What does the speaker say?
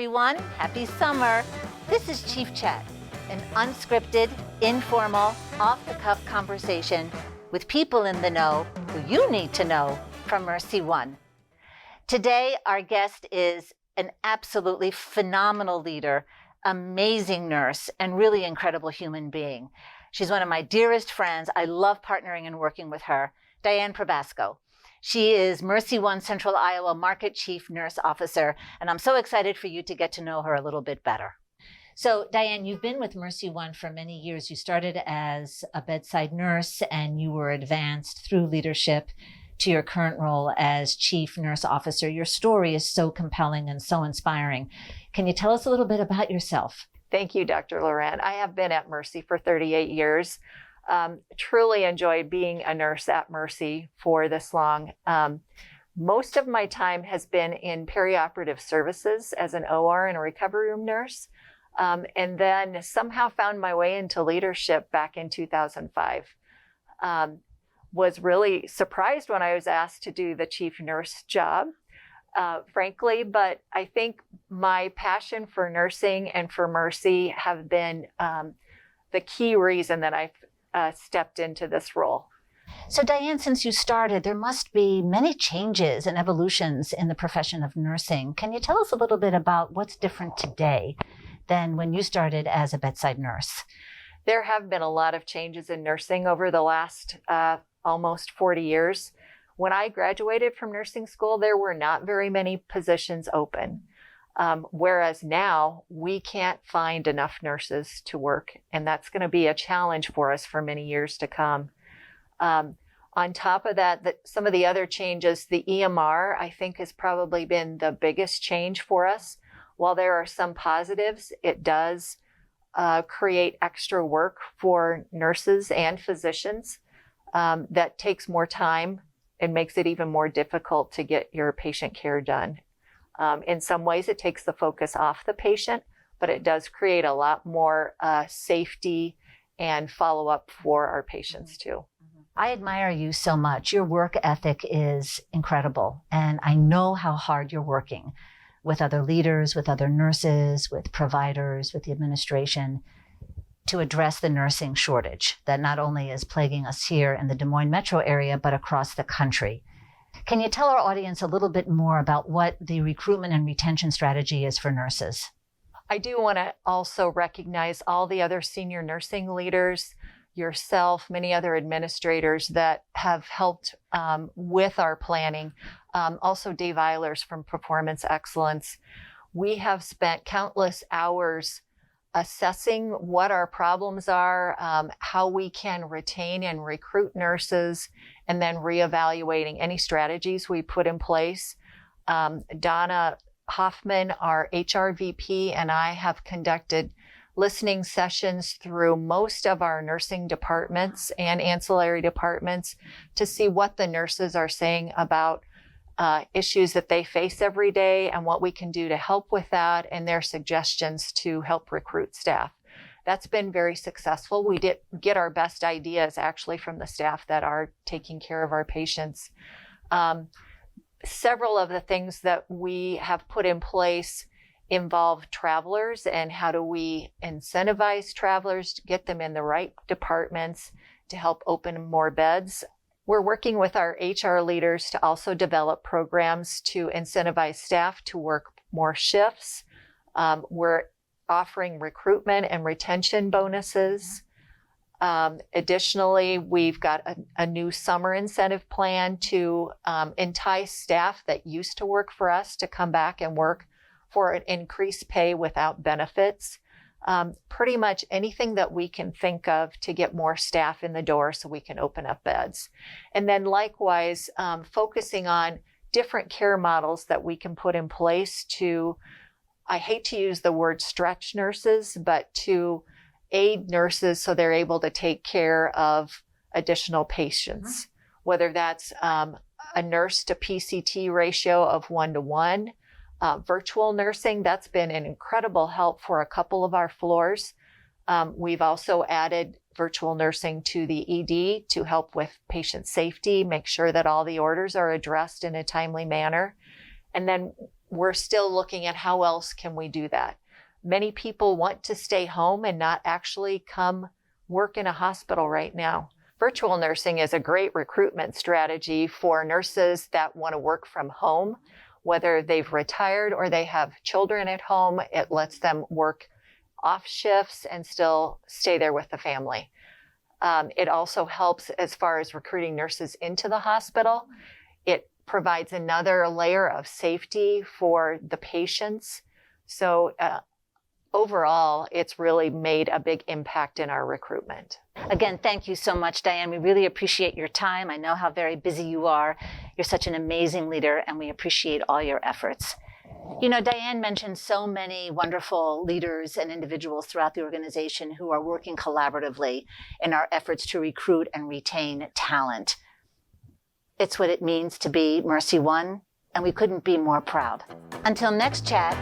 everyone. Happy summer. This is Chief Chat, an unscripted, informal, off-the-cuff conversation with people in the know who you need to know from MercyOne. Today, our guest is an absolutely phenomenal leader, amazing nurse, and really incredible human being. She's one of my dearest friends. I love partnering and working with her, Diane Probasco. She is MercyOne Central Iowa Market Chief Nurse Officer, and I'm so excited for you to get to know her a little bit better. So, Diane, you've been with MercyOne for many years. You started as a bedside nurse, and you were advanced through leadership to your current role as Chief Nurse Officer. Your story is so compelling and so inspiring. Can you tell us a little bit about yourself? Thank you, Dr. Laurent. I have been at Mercy for 38 years. Truly enjoyed being a nurse at Mercy for this long. Most of my time has been in perioperative services as an OR and a recovery room nurse, and then somehow found my way into leadership back in 2005. Was really surprised when I was asked to do the chief nurse job, frankly, but I think my passion for nursing and for Mercy have been the key reason that I've stepped into this role. So Diane, since you started, there must be many changes and evolutions in the profession of nursing. Can you tell us a little bit about what's different today than when you started as a bedside nurse? There have been a lot of changes in nursing over the last almost 40 years. When I graduated from nursing school, there were not very many positions open. Whereas now we can't find enough nurses to work, and that's going to be a challenge for us for many years to come. On top of that, some of the other changes, the EMR, I think has probably been the biggest change for us. While there are some positives, it does create extra work for nurses and physicians that takes more time and makes it even more difficult to get your patient care done. In some ways, it takes the focus off the patient, but it does create a lot more safety and follow-up for our patients too. I admire you so much. Your work ethic is incredible, and I know how hard you're working with other leaders, with other nurses, with providers, with the administration to address the nursing shortage that not only is plaguing us here in the Des Moines metro area, but across the country. Can you tell our audience a little bit more about what the recruitment and retention strategy is for nurses? I do want to also recognize all the other senior nursing leaders, yourself, many other administrators that have helped with our planning. Also Dave Eilers from Performance Excellence. We have spent countless hours assessing what our problems are, how we can retain and recruit nurses, and then reevaluating any strategies we put in place. Donna Hoffman, our HR VP, and I have conducted listening sessions through most of our nursing departments and ancillary departments to see what the nurses are saying about issues that they face every day and what we can do to help with that, and their suggestions to help recruit staff. That's been very successful. We did get our best ideas actually from the staff that are taking care of our patients. Several of the things that we have put in place involve travelers, and how do we incentivize travelers to get them in the right departments to help open more beds. We're working with our HR leaders to also develop programs to incentivize staff to work more shifts. We're offering recruitment and retention bonuses. Additionally, we've got a new summer incentive plan to entice staff that used to work for us to come back and work for an increased pay without benefits. Pretty much anything that we can think of to get more staff in the door so we can open up beds. And then likewise, focusing on different care models that we can put in place to, I hate to use the word stretch nurses, but to aid nurses so they're able to take care of additional patients, whether that's a nurse to PCT ratio of 1-to-1, virtual nursing. That's been an incredible help for a couple of our floors. We've also added virtual nursing to the ED to help with patient safety, make sure that all the orders are addressed in a timely manner. And then we're still looking at how else can we do that. Many people want to stay home and not actually come work in a hospital right now. Virtual nursing is a great recruitment strategy for nurses that want to work from home, whether they've retired or they have children at home. It lets them work off shifts and still stay there with the family. It also helps as far as recruiting nurses into the hospital. It provides another layer of safety for the patients. So overall, it's really made a big impact in our recruitment. Again, thank you so much, Diane. We really appreciate your time. I know how very busy you are. You're such an amazing leader, and we appreciate all your efforts. You know, Diane mentioned so many wonderful leaders and individuals throughout the organization who are working collaboratively in our efforts to recruit and retain talent. It's what it means to be MercyOne, and we couldn't be more proud. Until next chat,